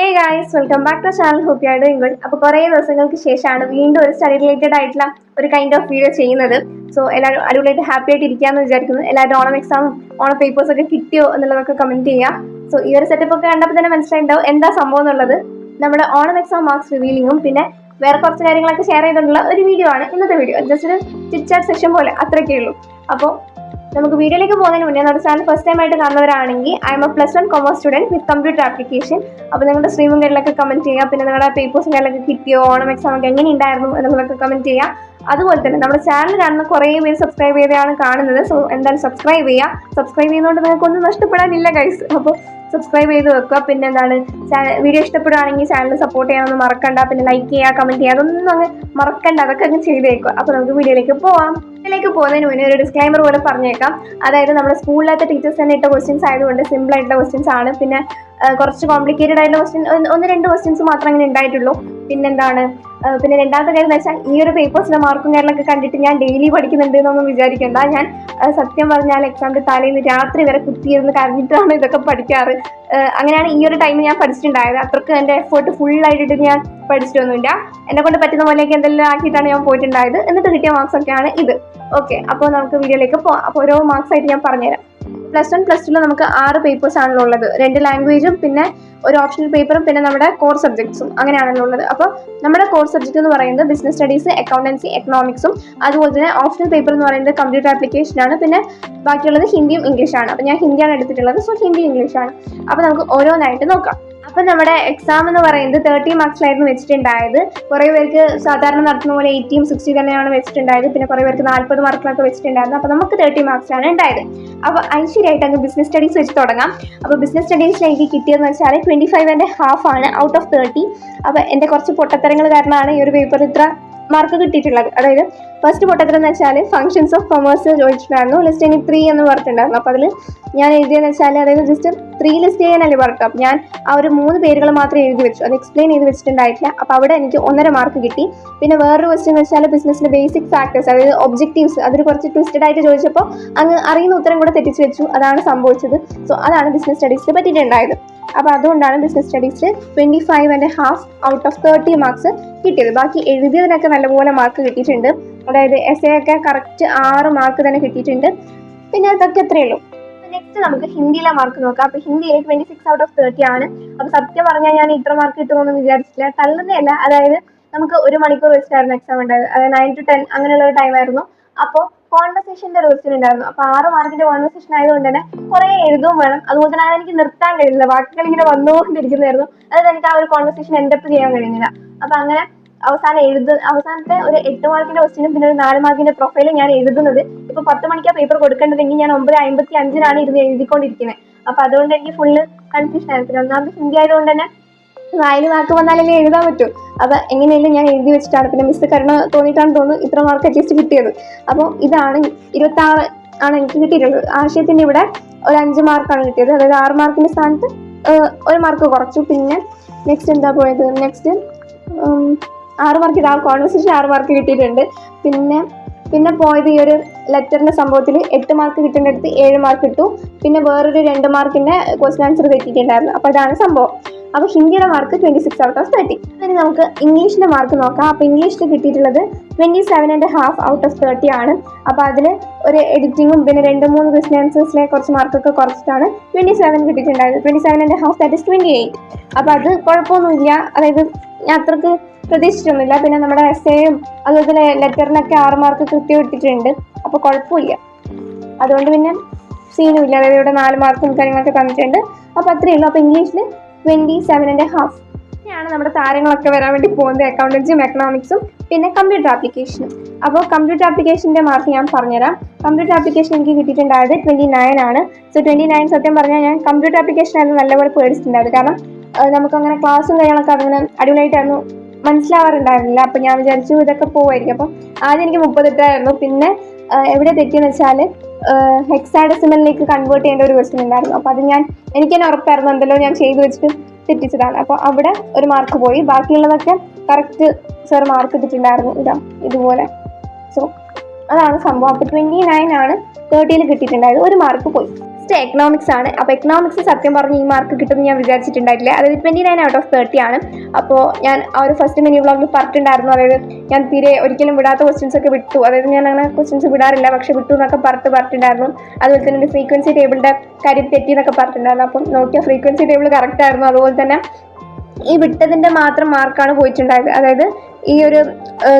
Hey guys, welcome back to channel. Hope you are doing good. അപ്പോൾ കുറേ ദിവസങ്ങൾക്ക് ശേഷമാണ് വീണ്ടും ഒരു സ്റ്റഡി റിലേറ്റഡ് ആയിട്ടുള്ള ഒരു കൈൻഡ് ഓഫ് വീഡിയോ ചെയ്യുന്നത്. സോ എല്ലാവരും അടിപൊളിയായിട്ട് ഹാപ്പി ആയിട്ട് ഇരിക്കാമെന്ന് വിചാരിക്കുന്നു. എല്ലാവരും ഓണം എക്സാമും ഓണം പേപ്പേഴ്സ് ഒക്കെ കിട്ടിയോ എന്നുള്ളതൊക്കെ കമന്റ് ചെയ്യുക. സോ ഈ ഒരു സെറ്റപ്പ് ഒക്കെ കണ്ടപ്പോൾ തന്നെ മനസ്സിലായിട്ടുണ്ടാവും എന്താ സംഭവം എന്നുള്ളത്. നമ്മുടെ ഓണം എക്സാം മാർക്സ് റിവീലിങ്ങും പിന്നെ വേറെ കുറച്ച് കാര്യങ്ങളൊക്കെ ഷെയർ ചെയ്തിട്ടുള്ള ഒരു വീഡിയോ ആണ് ഇന്നത്തെ വീഡിയോ. ജസ്റ്റ് ഒരു ചിറ്റ് ചാറ്റ് സെഷൻ പോലെ അത്രയൊക്കെ ഉള്ളൂ. അപ്പോൾ നമുക്ക് വീഡിയോയിലേക്ക് പോകുന്നതിന് മുന്നേ നമ്മുടെ ചാനൽ ഫസ്റ്റ് ടൈം ആയിട്ട് കാണുന്നവരാണെങ്കിൽ I M A +1 commerce student with computer application. അപ്പോൾ നിങ്ങളുടെ സ്ട്രീമും കാര്യങ്ങളൊക്കെ കമന്റ് ചെയ്യുക. പിന്നെ നിങ്ങളുടെ പേപ്പേഴ്സും കാര്യങ്ങളൊക്കെ കിട്ടിയോ, ഓണം എക്സാം ഒക്കെ എങ്ങനെ ഉണ്ടായിരുന്നു എന്നുള്ളതൊക്കെ കമന്റ് ചെയ്യുക. അതുപോലെ തന്നെ നമ്മുടെ ചാനൽ കാണുന്ന കുറേ പേര് സബ്സ്ക്രൈബ് ചെയ്താണ് കാണുന്നത്. സോ എന്തായാലും സബ്സ്ക്രൈബ് ചെയ്യുക. സബ്സ്ക്രൈബ് ചെയ്യുന്നതുകൊണ്ട് നിങ്ങൾക്കൊന്നും നഷ്ടപ്പെടാനില്ല ഗൈസ്. അപ്പോൾ സബ്സ്ക്രൈബ് ചെയ്ത് വെക്കുക. പിന്നെ എന്താണ്, വീഡിയോ ഇഷ്ടപ്പെടുകയാണെങ്കിൽ ചാനൽ സപ്പോർട്ട് ചെയ്യാനൊന്നും മറക്കണ്ട. പിന്നെ ലൈക്ക് ചെയ്യുക, കമന്റ് ചെയ്യുക, അതൊന്നും അങ്ങ് മറക്കണ്ട. അതൊക്കെ അങ്ങ് ചെയ്തേക്കുക. അപ്പോൾ നമുക്ക് വീഡിയോയിലേക്ക് പോവാം. വീഡിയോയിലേക്ക് പോകുന്നതിന് മുന്നേ ഒരു ഡിസ്ക്ലൈമർ പോലെ പറഞ്ഞേക്കാം. അതായത് നമ്മുടെ സ്കൂളിലത്തെ ടീച്ചേഴ്സ് തന്നെ ഇട്ട ക്വസ്റ്റ്യൻസ് ആയതുകൊണ്ട് സിമ്പിൾ ആയിട്ടുള്ള ക്വസ്റ്റ്യൻസ് ആണ്. പിന്നെ കുറച്ച് കോംപ്ലിക്കേറ്റഡ് ആയിട്ടുള്ള ഒന്ന് രണ്ട് ക്വസ്റ്റ്യൻസ് മാത്രമേ അങ്ങനെ ഉണ്ടായിട്ടുള്ളൂ. പിന്നെന്താണ്, പിന്നെ രണ്ടാമത്തെ കാര്യം എന്ന് വെച്ചാൽ ഈ ഒരു പേപ്പേഴ്സിലെ മാർക്കും കാര്യങ്ങളൊക്കെ കണ്ടിട്ട് ഞാൻ ഡെയിലി പഠിക്കുന്നുണ്ട് എന്നൊന്നും വിചാരിക്കേണ്ട. ഞാൻ സത്യം പറഞ്ഞാൽ എക്സാമിന്റെ തലേന്ന് രാത്രി വരെ കുത്തിയിരുന്ന് കരഞ്ഞിട്ടാണ് ഇതൊക്കെ പഠിക്കാറ്. അങ്ങനെയാണ് ഈ ഒരു ടൈം ഞാൻ പഠിച്ചിട്ടുണ്ടായത്. അത്രക്ക് എൻ്റെ എഫേർട്ട് ഫുൾ ആയിട്ട് ഞാൻ പഠിച്ചിട്ടൊന്നുമില്ല. എന്നെ കൊണ്ട് പറ്റുന്ന പോലെയൊക്കെ എന്തെല്ലാം ആക്കിയിട്ടാണ് ഞാൻ പോയിട്ടുണ്ടായത്. എന്നിട്ട് കിട്ടിയ മാർക്സ് ഒക്കെയാണ് ഇത്. ഓക്കെ, അപ്പോൾ നമുക്ക് വീഡിയോയിലേക്ക് പോകാം. അപ്പോൾ ഓരോ മാർക്സ് ആയിട്ട് ഞാൻ പറഞ്ഞുതരാം. +1 +2 നമുക്ക് 6 പേപ്പേഴ്സ് ആണല്ലോ ഉള്ളത്. 2 ലാംഗ്വേജും പിന്നെ ഒരു ഓപ്ഷണൽ പേപ്പറും പിന്നെ നമ്മുടെ കോർ സബ്ജക്ട്സും അങ്ങനെയാണല്ലോ ഉള്ളത്. അപ്പോൾ നമ്മുടെ കോർ സബ്ജക്ട് എന്ന് പറയുന്നത് ബിസിനസ് സ്റ്റഡീസ്, അക്കൗണ്ടൻസി, എക്കണോമിക്സും. അതുപോലെ തന്നെ ഓപ്ഷണൽ പേപ്പർ എന്ന് പറയുന്നത് കമ്പ്യൂട്ടർ ആപ്ലിക്കേഷനാണ്. പിന്നെ ബാക്കിയുള്ളത് ഹിന്ദിയും ഇംഗ്ലീഷാണ്. അപ്പോൾ ഞാൻ ഹിന്ദിയാണ് എടുത്തിട്ടുള്ളത്. സോ ഹിന്ദി ഇംഗ്ലീഷാണ്. അപ്പോൾ നമുക്ക് ഓരോന്നായിട്ട് നോക്കാം. അപ്പം നമ്മുടെ എക്സാം എന്ന് പറയുന്നത് 30 മാർക്സിലായിരുന്നു വെച്ചിട്ടുണ്ടായത്. കുറേ പേർക്ക് സാധാരണ നടത്തുന്ന പോലെ 80, 60 തന്നെയാണ് വെച്ചിട്ടുണ്ടായത്. പിന്നെ കുറേ പേർക്ക് 40 മാർക്കിലൊക്കെ വെച്ചിട്ടുണ്ടായിരുന്നു. അപ്പോൾ നമുക്ക് 30 മാർക്സിലാണ് ഉണ്ടായത്. അപ്പോൾ ഐശ്വര്യമായിട്ട് അങ്ങ് ബിസിനസ് സ്റ്റഡീസ് വെച്ച് തുടങ്ങാം. അപ്പോൾ ബിസിനസ് സ്റ്റഡീസിൽ എനിക്ക് കിട്ടിയതെന്ന് വെച്ചാൽ 25.5 ആണ് ഔട്ട് ഓഫ് 30. അപ്പോൾ എൻ്റെ കുറച്ച് പൊട്ടത്തരങ്ങൾ കാരണമാണ് ഈ ഒരു പേപ്പർ ഇത്ര മാർക്ക് കിട്ടിയിട്ടുള്ളത്. അതായത് ഫസ്റ്റ് പൊട്ടത്തരം എന്ന് വെച്ചാൽ ഫങ്ഷൻസ് ഓഫ് കൊമേഴ്സ് ചോദിച്ചിട്ടുണ്ടായിരുന്നു. ലിസ്റ്റ് എനിക്ക് 3 എന്ന് പറഞ്ഞിട്ടുണ്ടായിരുന്നു. അപ്പോൾ അതിൽ ഞാൻ എഴുതിയെന്ന് വെച്ചാൽ, അതായത് ജസ്റ്റ് 3 ലിസ്റ്റ് ചെയ്യാനല്ലേ പറഞ്ഞു. അപ്പോൾ ഞാൻ ആ ഒരു 3 പേരുകൾ മാത്രമേ എഴുതി വെച്ചു. അത് എക്സ്പ്ലെയിൻ ചെയ്ത് വെച്ചിട്ടുണ്ടായിട്ടില്ല. അപ്പോൾ അവിടെ എനിക്ക് 1.5 മാർക്ക് കിട്ടി. പിന്നെ വേറൊരു ക്വസ്റ്റ്യൻ എന്ന് വെച്ചാൽ ബിസിനസ്സിലെ ബേസിക് ഫാക്ടേഴ്സ്, അതായത് ഒബ്ജക്റ്റീവ്സ്, അതിൽ കുറച്ച് ട്വിസ്റ്റഡ് ആയിട്ട് ചോദിച്ചപ്പോൾ അങ്ങ് അറിയുന്ന ഉത്തരം കൂടെ തെറ്റിച്ച് വെച്ചു. അതാണ് സംഭവിച്ചത്. സോ അതാണ് ബിസിനസ് സ്റ്റഡീസിൽ പറ്റിയിട്ടുണ്ടായത്. അപ്പോൾ അതുകൊണ്ടാണ് ബിസിനസ് സ്റ്റഡീസിൽ 25.5 ഔട്ട് ഓഫ് 30 മാർക്സ് കിട്ടിയത്. ബാക്കി എഴുതിയതിനൊക്കെ നല്ലപോലെ മാർക്ക് കിട്ടിയിട്ടുണ്ട്. അതായത് എസ്സേ ഒക്കെ കറക്റ്റ് 6 മാർക്ക് തന്നെ കിട്ടിയിട്ടുണ്ട്. പിന്നെ അതൊക്കെ എത്രയേ ഉള്ളൂ. നെക്സ്റ്റ് നമുക്ക് ഹിന്ദിയിലെ മാർക്ക് നോക്കാം. അപ്പോൾ ഹിന്ദിയിൽ 26 ഔട്ട് ഓഫ് 30 ആണ്. അപ്പോൾ സത്യം പറഞ്ഞാൽ ഞാൻ ഇത്ര മാർക്ക് കിട്ടുമെന്നൊന്നും വിചാരിച്ചില്ല. തള്ളുന്നതല്ല, അതായത് നമുക്ക് 1 മണിക്കൂർ വെച്ചിട്ടായിരുന്നു എക്സാം ഉണ്ടായത്. അതായത് 9 to 10 അങ്ങനെയുള്ള ഒരു ടൈം ആയിരുന്നു. അപ്പോൾ കോൺവെർസേഷൻ്റെ ഒരു ക്വസ്റ്റ്യൻ ഉണ്ടായിരുന്നു. അപ്പോൾ 6 മാർക്കിന്റെ കോൺവെർസേഷൻ ആയതുകൊണ്ട് തന്നെ കുറേ എഴുതും വേണം. അതുപോലെ തന്നെ എനിക്ക് നിർത്താൻ കഴിയുന്നില്ല. വാക്കുകൾ ഇങ്ങനെ വന്നുകൊണ്ടിരിക്കുന്നതായിരുന്നു. അതായത് എനിക്ക് ആ ഒരു കോൺവെർസേഷൻ എൻഡപ്പ് ചെയ്യാൻ കഴിയുന്നില്ല. അപ്പോൾ അങ്ങനെ അവസാനത്തെ ഒരു 8 മാർക്കിന്റെ ക്വസ്റ്റ്യനും പിന്നെ ഒരു 4 മാർക്കിന്റെ പ്രൊഫൈലും ഞാൻ എഴുതുന്നത്. ഇപ്പോൾ 10 മണിക്കാണ് പേപ്പർ കൊടുക്കേണ്ടതെങ്കിൽ ഞാൻ 9:55 ഇരുന്ന് എഴുതിക്കൊണ്ടിരിക്കുന്നത്. അപ്പോൾ അതുകൊണ്ട് എനിക്ക് ഫുള്ള് കൺഫ്യൂഷൻ ആയിരുന്നു. പിന്നെ ഒന്നാമത് ഹിന്ദി ആയതുകൊണ്ട് തന്നെ 4 മാർക്ക് വന്നാലല്ലേ എഴുതാൻ പറ്റും. അപ്പോൾ എങ്ങനെയല്ലേ ഞാൻ എഴുതി വെച്ചിട്ടാണ്. പിന്നെ മിസ് കരുണ തോന്നിയിട്ടാണ് തോന്നുന്നു ഇത്ര മാർക്ക് അറ്റ്ലീസ്റ്റ് കിട്ടിയത്. അപ്പോൾ ഇതാണ് 26 ആണ് എനിക്ക് കിട്ടിയിട്ടുള്ളത്. ആശയത്തിന്റെ ഇവിടെ ഒരു 5 മാർക്കാണ് കിട്ടിയത്. അതായത് 6 മാർക്കിന്റെ സ്ഥാനത്ത് 1 മാർക്ക് കുറച്ചു. പിന്നെ നെക്സ്റ്റ് എന്താ പോയത്, നെക്സ്റ്റ് 6 മാർക്ക് ആ കോൺവെർസേഷൻ 6 മാർക്ക് കിട്ടിയിട്ടുണ്ട്. പിന്നെ പോയത് ഈ ഒരു ലെറ്ററിന്റെ സംഭവത്തിൽ 8 മാർക്ക് കിട്ടേണ്ടടുത്ത് 7 മാർക്ക് കിട്ടു. പിന്നെ വേറൊരു 2 മാർക്കിന്റെ ക്വസ്റ്റ്യൻ ആൻസർ തെറ്റിയിട്ടുണ്ടായിരുന്നു. അപ്പോൾ അതാണ് സംഭവം. അപ്പോൾ ഹിന്ദിയുടെ മാർക്ക് 26 ഔട്ട് ഓഫ് 30. ഇനി നമുക്ക് ഇംഗ്ലീഷിന്റെ മാർക്ക് നോക്കാം. അപ്പോൾ ഇംഗ്ലീഷിൽ കിട്ടിയിട്ടുള്ളത് 27.5 ഔട്ട് ഓഫ് 30 ആണ്. അപ്പോൾ അതിൽ ഒരു എഡിറ്റിങ്ങും പിന്നെ 2-3 ക്വസ്റ്റ്യൻ ആൻസേഴ്സിലെ കുറച്ച് മാർക്കൊക്കെ കുറച്ചിട്ടാണ് 27 കിട്ടിയിട്ടുണ്ടായത്. 27.5 ദാറ്റ് ഇസ് 28. അപ്പോൾ അത് കുഴപ്പമൊന്നുമില്ല. അതായത് ഞാൻ അത്രക്ക് പ്രതീക്ഷിച്ചൊന്നുമില്ല. പിന്നെ നമ്മുടെ എസ്സേയും അതുപോലെ ലെറ്ററിനൊക്കെ 6 മാർക്ക് കൃത്യം ഇട്ടിട്ടുണ്ട്. അപ്പോൾ കുഴപ്പമില്ല. അതുകൊണ്ട് പിന്നെ സീനുമില്ല. അതായത് ഇവിടെ 4 മാർക്കും കാര്യങ്ങളൊക്കെ തന്നിട്ടുണ്ട്. അപ്പോൾ അത്രയേ ഉള്ളൂ. അപ്പോൾ ഇംഗ്ലീഷിൽ 27.5. ഇനിയാണ് നമ്മുടെ താരങ്ങളൊക്കെ വരാൻ വേണ്ടി പോകുന്നത് അക്കൗണ്ടൻസിയും എക്കണോമിക്സും പിന്നെ കമ്പ്യൂട്ടർ ആപ്ലിക്കേഷനും. അപ്പോൾ കമ്പ്യൂട്ടർ ആപ്ലിക്കേഷൻ്റെ മാർക്ക് ഞാൻ പറഞ്ഞുതരാം. കമ്പ്യൂട്ടർ ആപ്ലിക്കേഷൻ എനിക്ക് കിട്ടിയിട്ടുണ്ടായത് 29 ആണ്. സോ 29 സത്യം പറഞ്ഞാൽ ഞാൻ കമ്പ്യൂട്ടർ ആപ്ലിക്കേഷനായിരുന്നു നല്ലപോലെ പേടിച്ചിട്ടുണ്ടായത്. കാരണം നമുക്കങ്ങനെ ക്ലാസ്സും കാര്യങ്ങളൊക്കെ അങ്ങനെ അടിപൊളിയായിട്ടായിരുന്നു മനസ്സിലാവാറുണ്ടായിരുന്നില്ല. അപ്പം ഞാൻ വിചാരിച്ചു ഇതൊക്കെ പോവായിരിക്കും. അപ്പം ആദ്യം എനിക്ക് 38 പിന്നെ എവിടെ തെറ്റിയെന്ന് വെച്ചാൽ ഹെക്സാഡെസിമലിലേക്ക് കൺവേർട്ട് ചെയ്യേണ്ട ഒരു ക്വസ്റ്റ്യൻ ഉണ്ടായിരുന്നു. അപ്പോൾ അത് എനിക്ക് തന്നെ ഉറപ്പായിരുന്നു എന്തെല്ലോ ഞാൻ ചെയ്തു വെച്ചിട്ട് തെറ്റിച്ചതാണ്. അപ്പോൾ അവിടെ 1 മാർക്ക് പോയി. ബാക്കിയുള്ളതൊക്കെ കറക്റ്റ് സാർ മാർക്ക് ഇട്ടിട്ടുണ്ടായിരുന്നു. ഇതുപോലെ. സോ അതാണ് സംഭവം. അപ്പോൾ 29 ആണ് 30 കിട്ടിയിട്ടുണ്ടായത്. 1 മാർക്ക് പോയി. നെക്സ്റ്റ് എക്കണോമിക്സ് ആണ്. അപ്പോൾ എക്കണോമിക്സ് സത്യം പറഞ്ഞ് ഈ മാർക്ക് കിട്ടുമെന്ന് ഞാൻ വിചാരിച്ചിട്ടുണ്ടായിട്ടില്ല. അതായത് 29 ഔട്ട് ഓഫ് 30 ആണ്. അപ്പോൾ ഞാൻ ആ ഒരു ഫസ്റ്റ് മിനി വ്ളോഗിൽ പറഞ്ഞിട്ടുണ്ടായിരുന്നു, അതായത് ഞാൻ തീരെ ഒരിക്കലും വിടാത്ത ക്വസ്റ്റ്യൻസ് ഒക്കെ വിട്ടു, അതായത് ഞാൻ അങ്ങനെ ക്വസ്റ്റ്യൻസ് വിടാറില്ല പക്ഷെ വിട്ടു എന്നൊക്കെ പറഞ്ഞിട്ടുണ്ടായിരുന്നു. അതുപോലെ തന്നെ ഒരു ഫ്രീക്വൻസി ടേബിളിൻ്റെ കാര്യം തെറ്റി എന്നൊക്കെ പറഞ്ഞിട്ടുണ്ടായിരുന്നു. അപ്പം നോക്കിയ ഫ്രീക്വൻസി ടേബിൾ കറക്റ്റ് ആയിരുന്നു. അതുപോലെ തന്നെ ഈ വിട്ടതിൻ്റെ മാത്രം മാർക്കാണ് പോയിട്ടുണ്ടായത്. അതായത് ഈ ഒരു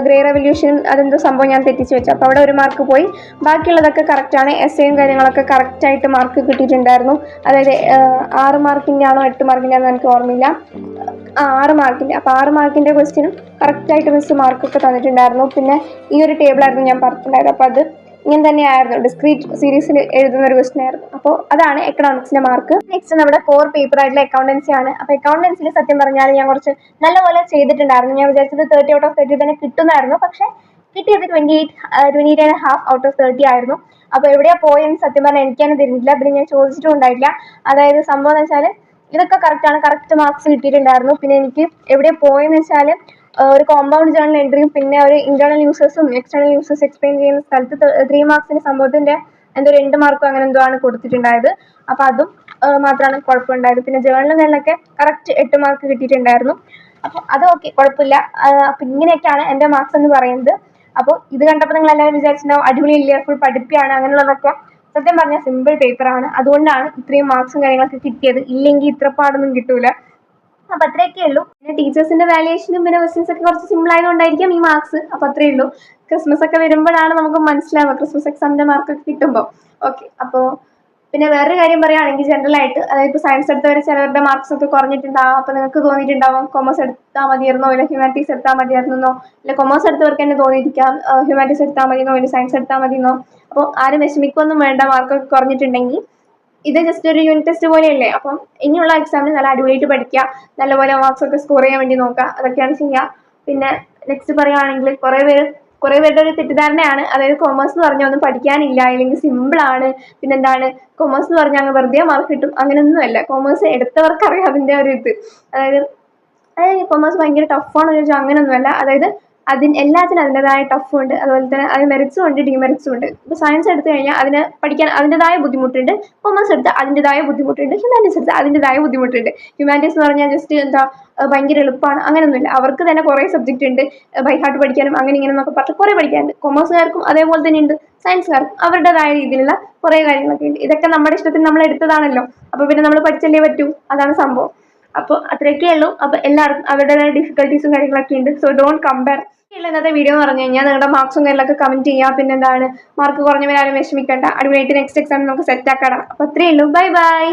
ഗ്രേ റെവല്യൂഷൻ അതെന്തോ സംഭവം ഞാൻ തെറ്റിച്ച് വെച്ചു, അപ്പോൾ അവിടെ ഒരു മാർക്ക് പോയി. ബാക്കിയുള്ളതൊക്കെ കറക്റ്റാണ്. എസ്സേയും കാര്യങ്ങളൊക്കെ കറക്റ്റായിട്ട് മാർക്ക് കിട്ടിയിട്ടുണ്ടായിരുന്നു. അതായത് 6 മാർക്കിൻ്റെ ആണോ 8 മാർക്കിൻ്റെ ആണോ എനിക്ക് ഓർമ്മയില്ല, 6 മാർക്കിൻ്റെ. അപ്പോൾ 6 മാർക്കിൻ്റെ ക്വസ്റ്റ്യനും കറക്റ്റായിട്ട് മിസ് മാർക്കൊക്കെ തന്നിട്ടുണ്ടായിരുന്നു. പിന്നെ ഈ ഒരു ടേബിളായിരുന്നു ഞാൻ പറഞ്ഞിട്ടുണ്ടായത്. അപ്പോൾ അത് ഇങ്ങനെ തന്നെയായിരുന്നു, ഡിസ്ക്രീറ്റ് സീരീസിൽ എഴുതുന്ന ഒരു ക്വസ്റ്റൻ ആയിരുന്നു. അപ്പോൾ അതാണ് എക്കണോമിക്സിന്റെ മാർക്ക്. നെക്സ്റ്റ് നമ്മുടെ കോർ പേപ്പർ ആയിട്ടുള്ള അക്കൗണ്ടൻസി ആണ്. അപ്പോൾ അക്കൗണ്ടൻസിൽ സത്യം പറഞ്ഞാൽ ഞാൻ കുറച്ച് നല്ലപോലെ ചെയ്തിട്ടുണ്ടായിരുന്നു. ഞാൻ വിചാരിച്ചത് 30 ഔട്ട് ഓഫ് 30 തന്നെ കിട്ടുന്നായിരുന്നു, പക്ഷേ കിട്ടിയത് 28.5 ഔട്ട് ഓഫ് 30 ആയിരുന്നു. അപ്പോൾ എവിടെയാ പോയെന്ന് സത്യം പറഞ്ഞാൽ എനിക്ക് തന്നെ തരുന്നില്ല, പിന്നെ ഞാൻ ചോദിച്ചിട്ടും ഉണ്ടായില്ല. അതായത് സംഭവം എന്ന് വെച്ചാൽ ഇതൊക്കെ കറക്റ്റാണ്, കറക്റ്റ് മാർക്സ് കിട്ടിയിട്ടുണ്ടായിരുന്നു. പിന്നെ എനിക്ക് എവിടെ പോയെന്ന് വെച്ചാൽ ഒരു കോമ്പൗണ്ട് ജേണൽ എൻട്രിയും പിന്നെ ഒരു ഇന്റേണൽ യൂസേഴ്സും എക്സ്റ്റേണൽ യൂസേഴ്സ് എക്സ്പ്ലെയിൻ ചെയ്യുന്ന സ്ഥലത്ത് 3 മാർക്സിന്റെ സംഭവത്തിന്റെ എന്തോ 2 മാർക്കും അങ്ങനെ എന്തോ ആണ് കൊടുത്തിട്ടുണ്ടായത്. അപ്പോൾ അതും മാത്രമാണ് കുഴപ്പമുണ്ടായത്. പിന്നെ ജേണലിനൊക്കെ കറക്റ്റ് 8 മാർക്ക് കിട്ടിയിട്ടുണ്ടായിരുന്നു. അപ്പോൾ അത് ഓക്കെ, കുഴപ്പമില്ല. അപ്പം ഇങ്ങനെയൊക്കെയാണ് എൻ്റെ മാർക്സ് എന്ന് പറയുന്നത്. അപ്പോൾ ഇത് കണ്ടപ്പോൾ നിങ്ങൾ എല്ലാവരും വിചാരിച്ചിട്ടുണ്ടാവും അടിപൊളിയില്ല, ഫുൾ പഠിപ്പിയാണ് അങ്ങനെയുള്ളതൊക്കെ. സത്യം പറഞ്ഞാൽ സിമ്പിൾ പേപ്പറാണ്, അതുകൊണ്ടാണ് ഇത്രയും മാർക്സും കാര്യങ്ങളൊക്കെ കിട്ടിയത്. ഇല്ലെങ്കിൽ ഇത്ര പാടൊന്നും കിട്ടൂല. അപ്പം അത്രയൊക്കെ ഉള്ളൂ. പിന്നെ ടീച്ചേഴ്സിന്റെ വാല്യുവേഷനും പിന്നെ ക്വസ്റ്റ്യൻസ് ഒക്കെ കുറച്ച് സിമ്പിൾ ആയതുകൊണ്ടായിരിക്കും ഈ മാർക്സ്. അപ്പം അത്രയേ ഉള്ളൂ. ക്രിസ്മസ് ഒക്കെ വരുമ്പോഴാണ് നമുക്ക് മനസ്സിലാവുക, ക്രിസ്മസ് എക്സാമിന്റെ മാർക്കൊക്കെ കിട്ടുമ്പോൾ. ഓക്കെ, അപ്പോൾ പിന്നെ വേറൊരു കാര്യം പറയുകയാണെങ്കിൽ ജനറൽ ആയിട്ട്, അതായത് ഇപ്പോൾ സയൻസ് എടുത്തവരെ ചിലവരുടെ മാർക്സ് ഒക്കെ കുറഞ്ഞിട്ടുണ്ടാവും. അപ്പോൾ നിങ്ങൾക്ക് തോന്നിയിട്ടുണ്ടാവും കൊമേഴ്സ് എടുത്താൽ മതിയായിരുന്നോ, ഇല്ല ഹ്യൂമാനിറ്റീസ് എടുത്താൽ മതിയായിരുന്നോ, ഇല്ല കൊമേഴ്സ് എടുത്തവർക്ക് തന്നെ തോന്നിയിരിക്കാം ഹ്യൂമാനിറ്റീസ് എടുത്താൽ മതിയെന്നോ, ഇല്ല സയൻസ് എടുത്താൽ മതിയെന്നോ. അപ്പോൾ ആരും വിഷമിക്കൊന്നും വേണ്ട മാർക്കൊക്കെ കുറഞ്ഞിട്ടുണ്ടെങ്കിൽ. ഇത് ജസ്റ്റ് ഒരു യൂണിറ്റ് ടെസ്റ്റ് പോലെയല്ലേ. അപ്പം ഇനിയുള്ള എക്സാമിന് നല്ല അടിപൊളിയായിട്ട് പഠിക്കുക, നല്ലപോലെ മാർക്സ് ഒക്കെ സ്കോർ ചെയ്യാൻ വേണ്ടി നോക്കുക, അതൊക്കെയാണ് ചെയ്യുക. പിന്നെ നെക്സ്റ്റ് പറയുകയാണെങ്കിൽ കുറേ പേരുടെ ഒരു തെറ്റിദ്ധാരണയാണ്, അതായത് കൊമേഴ്സ് എന്ന് പറഞ്ഞാൽ ഒന്നും പഠിക്കാനില്ല, അല്ലെങ്കിൽ സിമ്പിളാണ്, പിന്നെന്താണ് കൊമേഴ്സ് എന്ന് പറഞ്ഞാൽ അങ്ങ് വെറുതെ മാർക്ക് കിട്ടും, അങ്ങനെയൊന്നുമല്ല. കൊമേഴ്സ് എടുത്തവർക്ക് അറിയാം അതിൻ്റെ ഒരു ഇത്. അതായത് കൊമേഴ്സ് ഭയങ്കര ടഫാണെന്ന് ചോദിച്ചാൽ അങ്ങനെയൊന്നുമല്ല. അതായത് എല്ലാത്തിനും അതിൻ്റെതായ ടഫും ഉണ്ട്, അതുപോലെ തന്നെ അതിന് മെറിറ്റ്സും ഉണ്ട് ഡിമെറിറ്റ്സും ഉണ്ട്. ഇപ്പോൾ സയൻസ് എടുത്തു കഴിഞ്ഞാൽ അതിന് പഠിക്കാൻ അതിൻ്റെതായ ബുദ്ധിമുട്ടുണ്ട്, കൊമേഴ്സ് എടുത്താൽ അതിൻ്റെതായ ബുദ്ധിമുട്ടുണ്ട്, ഹ്യൂമാനിറ്റീസ് എടുത്താൽ അതിൻ്റെതായ ബുദ്ധിമുട്ടുണ്ട്. ഹ്യൂമാനിറ്റീസ് എന്ന് പറഞ്ഞാൽ ജസ്റ്റ് ഭയങ്കര എളുപ്പമാണ് അങ്ങനെയൊന്നുമില്ല, അവർക്ക് തന്നെ കുറേ സബ്ജക്റ്റ് ഉണ്ട്, ബൈ ഹാർട്ട് പഠിക്കാനും അങ്ങനെ ഇങ്ങനെ എന്നൊക്കെ പറഞ്ഞ് കുറേ പഠിക്കാനുണ്ട്. കൊമേഴ്സുകാർക്കും അതേപോലെ തന്നെ ഉണ്ട്, സയൻസുകാർക്കും അവരുടേതായ രീതിയിലുള്ള കുറേ കാര്യങ്ങളൊക്കെ ഉണ്ട്. ഇതൊക്കെ നമ്മുടെ ഇഷ്ടത്തിന് നമ്മൾ എടുത്തതാണല്ലോ, അപ്പോൾ പിന്നെ നമ്മൾ പഠിച്ചല്ലേ പറ്റൂ, അതാണ് സംഭവം. അപ്പോൾ അത്രയൊക്കെ ഉള്ളൂ. അപ്പോൾ എല്ലാവർക്കും അവരുടേതായ ഡിഫിക്കൽട്ടീസും കാര്യങ്ങളൊക്കെ ഉണ്ട്. So don't compare. ഇന്നത്തെ വീഡിയോ എന്ന് പറഞ്ഞു കഴിഞ്ഞാൽ നിങ്ങളുടെ മാർക്സും കാര്യങ്ങളൊക്കെ കമന്റ് ചെയ്യുക. പിന്നെ എന്താണ് മാർക്ക് കുറഞ്ഞവരാരും വിഷമിക്കേണ്ട, അടിപൊളിയായിട്ട് നെക്സ്റ്റ് എക്സാം നമുക്ക് സെറ്റ് ആക്കണം. അപ്പോൾ അത്രയേ ഉള്ളൂ. Bye bye.